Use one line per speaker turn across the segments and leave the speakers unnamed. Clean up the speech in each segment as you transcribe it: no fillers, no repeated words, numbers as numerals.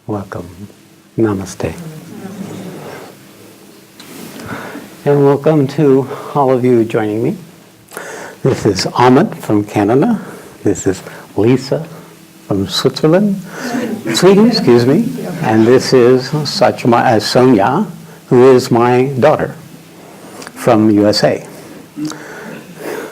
Welcome. Namaste. And welcome to all of you joining me. This is Ahmed from Canada. This is Lisa from Switzerland. Sweden, excuse me. And this is Sonia, who is my daughter from USA.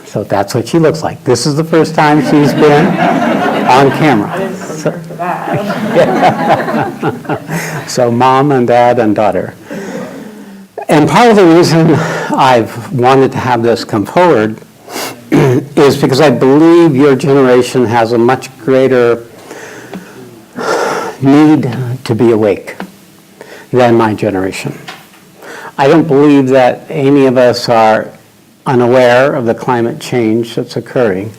So that's what she looks like. This is the first time she's been on camera. So mom and dad and daughter. And part of the reason I've wanted to have this come forward is because I believe your generation has a much greater need to be awake than my generation. I don't believe that any of us are unaware of the climate change that's occurring.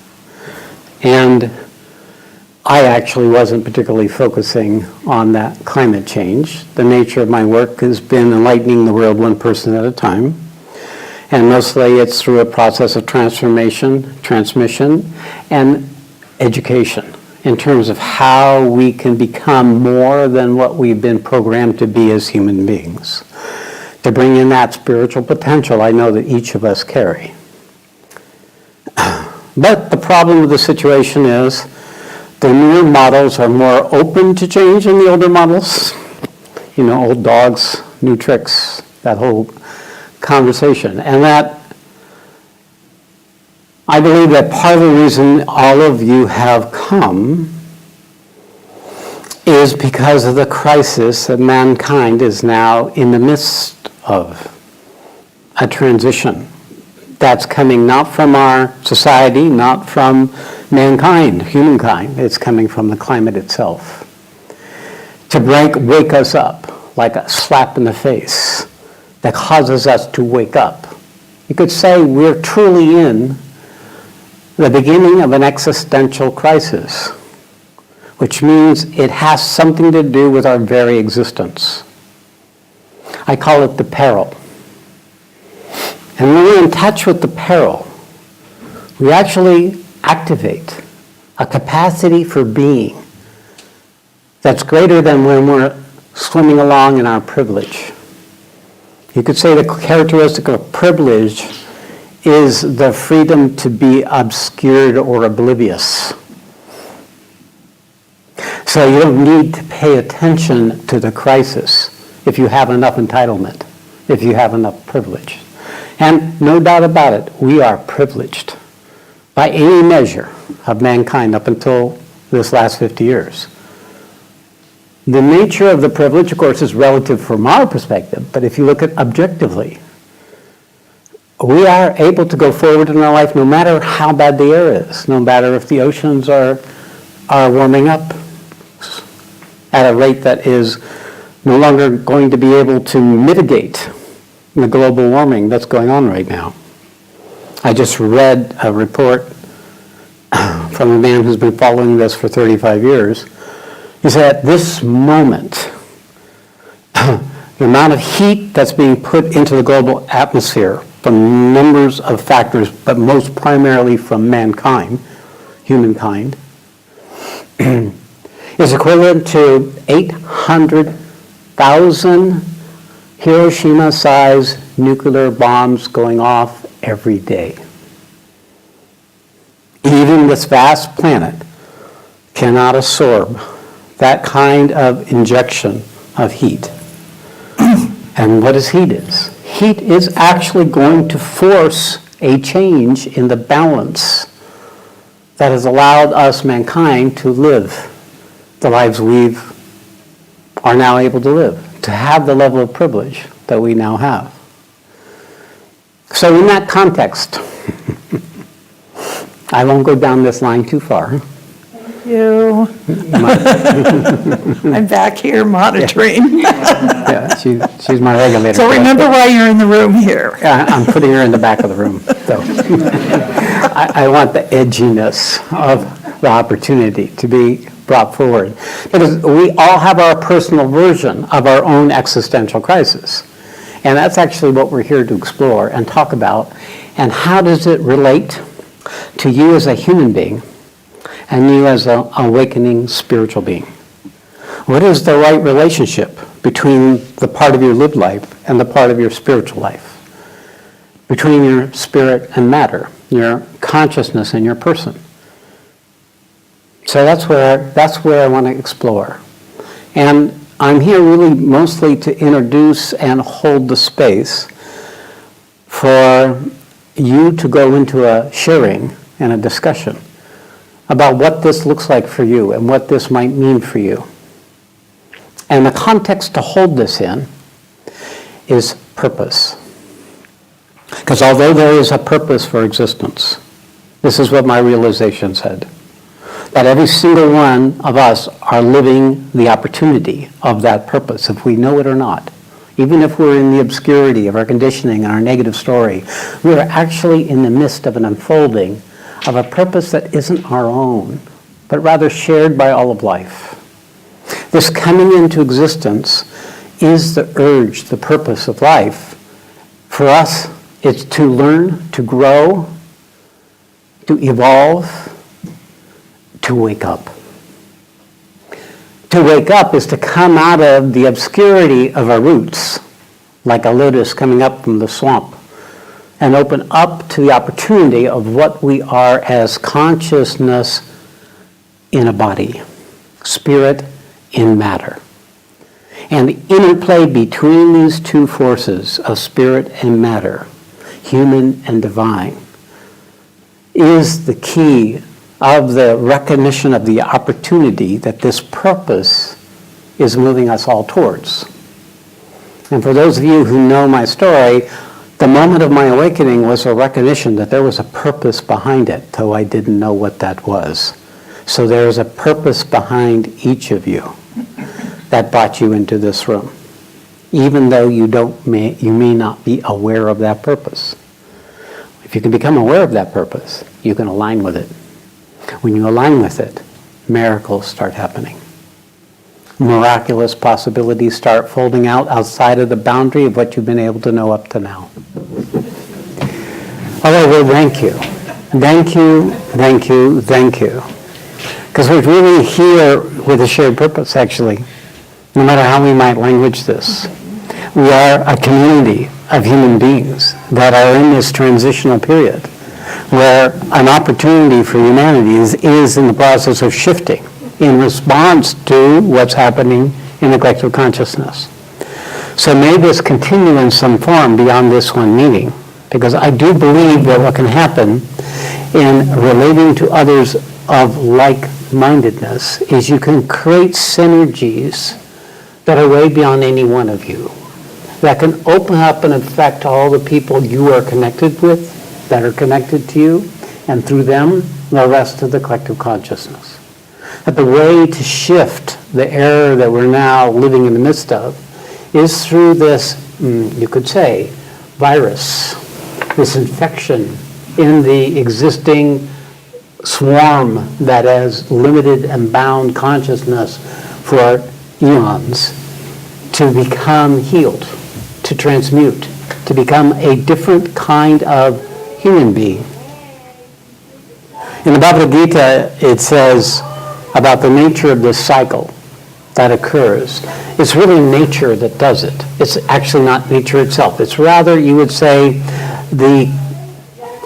And I actually wasn't particularly focusing on that climate change. The nature of my work has been enlightening the world one person at a time. And mostly it's through a process of transmission, and education in terms of how we can become more than what we've been programmed to be as human beings. To bring in that spiritual potential I know that each of us carry. But the problem with the situation is the newer models are more open to change than the older models. You know, old dogs, new tricks, that whole conversation. And that, I believe that part of the reason all of you have come is because of the crisis that mankind is now in the midst of. A transition that's coming not from our society, not from mankind, humankind. It's coming from the climate itself. To wake us up like a slap in the face that causes us to wake up. You could say we're truly in the beginning of an existential crisis, which means it has something to do with our very existence. I call it the peril. And when we're in touch with the peril, we actually activate a capacity for being that's greater than when we're swimming along in our privilege. You could say the characteristic of privilege is the freedom to be obscured or oblivious. So you don't need to pay attention to the crisis if you have enough entitlement, if you have enough privilege. And no doubt about it, we are privileged by any measure of mankind up until this last 50 years. The nature of the privilege, of course, is relative from our perspective, but if you look at objectively, we are able to go forward in our life no matter how bad the air is, no matter if the oceans are warming up at a rate that is no longer going to be able to mitigate the global warming that's going on right now. I just read a report from a man who's been following this for 35 years. He said at this moment, the amount of heat that's being put into the global atmosphere from numbers of factors, but most primarily from mankind, humankind, is equivalent to 800,000 Hiroshima-sized nuclear bombs going off every day. Even this vast planet cannot absorb that kind of injection of heat. And what is heat is? Heat is actually going to force a change in the balance that has allowed us, mankind, to live the lives we are now able to live, to have the level of privilege that we now have. So in that context, I won't go down this line too far.
Thank you. I'm back here monitoring.
Yeah, she's my regulator.
So remember why you're in the room here.
I'm putting her in the back of the room. So I want the edginess of the opportunity to be brought forward. Because we all have our personal version of our own existential crisis. And that's actually what we're here to explore and talk about. And how does it relate to you as a human being and you as an awakening spiritual being? What is the right relationship between the part of your lived life and the part of your spiritual life? Between your spirit and matter, your consciousness and your person. So that's where I want to explore. And I'm here really mostly to introduce and hold the space for you to go into a sharing and a discussion about what this looks like for you and what this might mean for you. And the context to hold this in is purpose. Because although there is a purpose for existence, this is what my realization said, that every single one of us are living the opportunity of that purpose, if we know it or not. Even if we're in the obscurity of our conditioning and our negative story, we are actually in the midst of an unfolding of a purpose that isn't our own, but rather shared by all of life. This coming into existence is the urge, the purpose of life. For us, it's to learn, to grow, to evolve, to wake up. To wake up is to come out of the obscurity of our roots, like a lotus coming up from the swamp, and open up to the opportunity of what we are as consciousness in a body, spirit in matter. And the interplay between these two forces of spirit and matter, human and divine, is the key of the recognition of the opportunity that this purpose is moving us all towards. And for those of you who know my story, the moment of my awakening was a recognition that there was a purpose behind it, though I didn't know what that was. So there's a purpose behind each of you that brought you into this room, even though you may not be aware of that purpose. If you can become aware of that purpose, you can align with it. When you align with it, miracles start happening. Miraculous possibilities start folding out outside of the boundary of what you've been able to know up to now. All right, well, thank you. Thank you, thank you, thank you. Because we're really here with a shared purpose, actually, no matter how we might language this. We are a community of human beings that are in this transitional period, where an opportunity for humanity is in the process of shifting in response to what's happening in the collective consciousness. So may this continue in some form beyond this one meeting, because I do believe that what can happen in relating to others of like-mindedness is you can create synergies that are way beyond any one of you, that can open up and affect all the people you are connected with, that are connected to you, and through them, the rest of the collective consciousness. That the way to shift the era that we're now living in the midst of is through this, you could say, virus, this infection in the existing swarm that has limited and bound consciousness for eons, to become healed, to transmute, to become a different kind of human being. In the Bhagavad Gita, it says about the nature of this cycle that occurs. It's really nature that does it. It's actually not nature itself. It's rather, you would say, the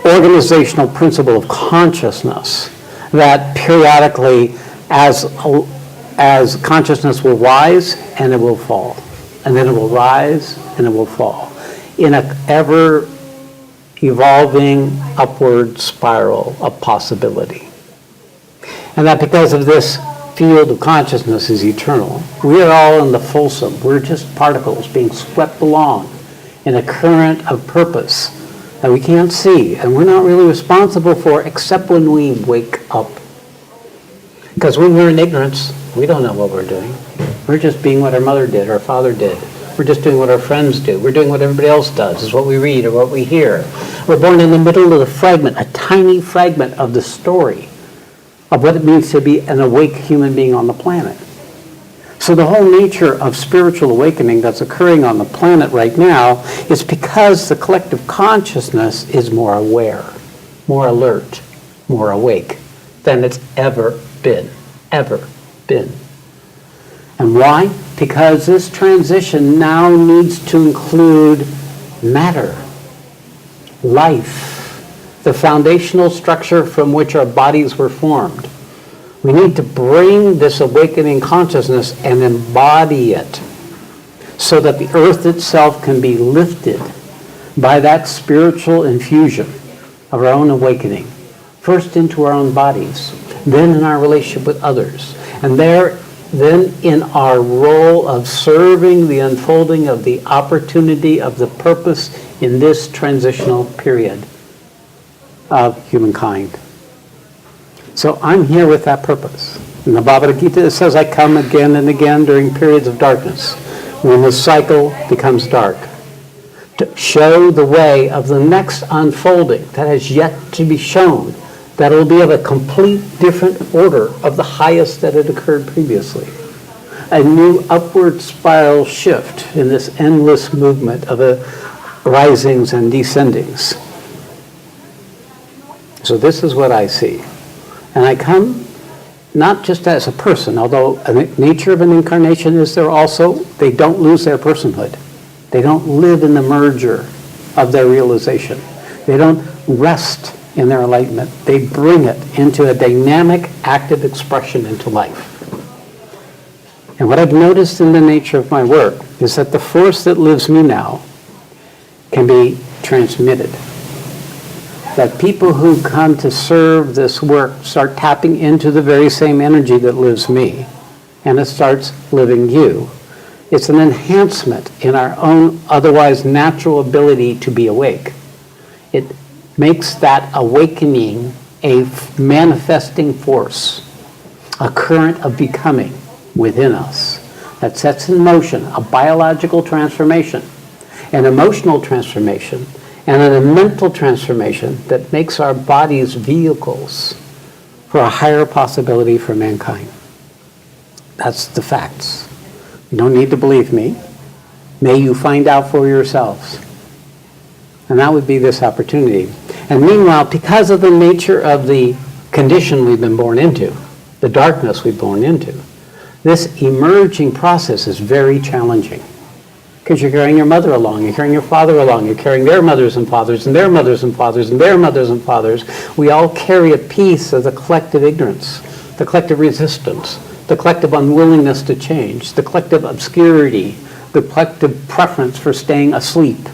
organizational principle of consciousness that periodically, as consciousness will rise and it will fall, and then it will rise and it will fall, in an ever evolving upward spiral of possibility. And that because of this field of consciousness is eternal, we are all in the fulsome. We're just particles being swept along in a current of purpose that we can't see, and we're not really responsible for except when we wake up. Because when we're in ignorance, we don't know what we're doing. We're just being what our mother did, our father did. We're just doing what our friends do. We're doing what everybody else does, is what we read or what we hear. We're born in the middle of the fragment, a tiny fragment of the story of what it means to be an awake human being on the planet. So the whole nature of spiritual awakening that's occurring on the planet right now is because the collective consciousness is more aware, more alert, more awake than it's ever been. And And why? Because this transition now needs to include matter, life, the foundational structure from which our bodies were formed. We need to bring this awakening consciousness and embody it so that the earth itself can be lifted by that spiritual infusion of our own awakening, first into our own bodies, then in our relationship with others, and then in our role of serving the unfolding of the opportunity of the purpose in this transitional period of humankind. So I'm here with that purpose. In the Bhagavad Gita it says, I come again and again during periods of darkness, when the cycle becomes dark, to show the way of the next unfolding that has yet to be shown, that will be of a complete different order of the highest that had occurred previously. A new upward spiral shift in this endless movement of risings and descendings. So this is what I see. And I come not just as a person, although the nature of an incarnation is there also, they don't lose their personhood. They don't live in the merger of their realization. They don't rest in their enlightenment. They bring it into a dynamic, active expression into life. And what I've noticed in the nature of my work is that the force that lives me now can be transmitted. That people who come to serve this work start tapping into the very same energy that lives me, and it starts living you. It's an enhancement in our own otherwise natural ability to be awake. It makes that awakening a manifesting force, a current of becoming within us that sets in motion a biological transformation, an emotional transformation, and a mental transformation that makes our bodies vehicles for a higher possibility for mankind. That's the facts. You don't need to believe me. May you find out for yourselves. And that would be this opportunity. And meanwhile, because of the nature of the condition we've been born into, the darkness we've born into, this emerging process is very challenging. Because you're carrying your mother along, you're carrying your father along, you're carrying their mothers and fathers, and their mothers and fathers, and their mothers and fathers. We all carry a piece of the collective ignorance, the collective resistance, the collective unwillingness to change, the collective obscurity, the collective preference for staying asleep.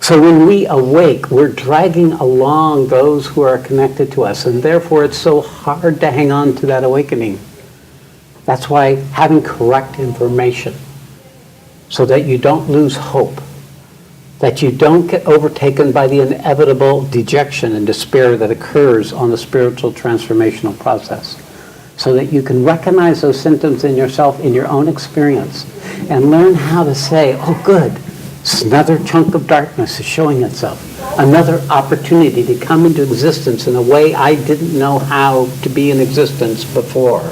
So when we awake, we're dragging along those who are connected to us, and therefore it's so hard to hang on to that awakening. That's why having correct information, so that you don't lose hope, that you don't get overtaken by the inevitable dejection and despair that occurs on the spiritual transformational process, so that you can recognize those symptoms in yourself, in your own experience, and learn how to say, oh good, another chunk of darkness is showing itself, another opportunity to come into existence in a way I didn't know how to be in existence before.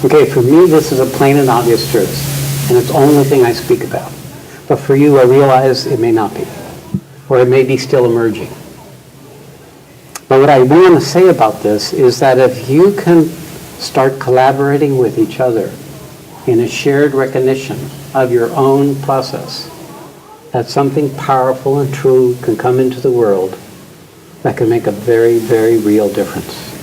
Okay, for me this is a plain and obvious truth, and it's the only thing I speak about. But for you, I realize it may not be, or it may be still emerging. But what I want to say about this is that if you can start collaborating with each other in a shared recognition of your own process, that something powerful and true can come into the world that can make a very, very real difference.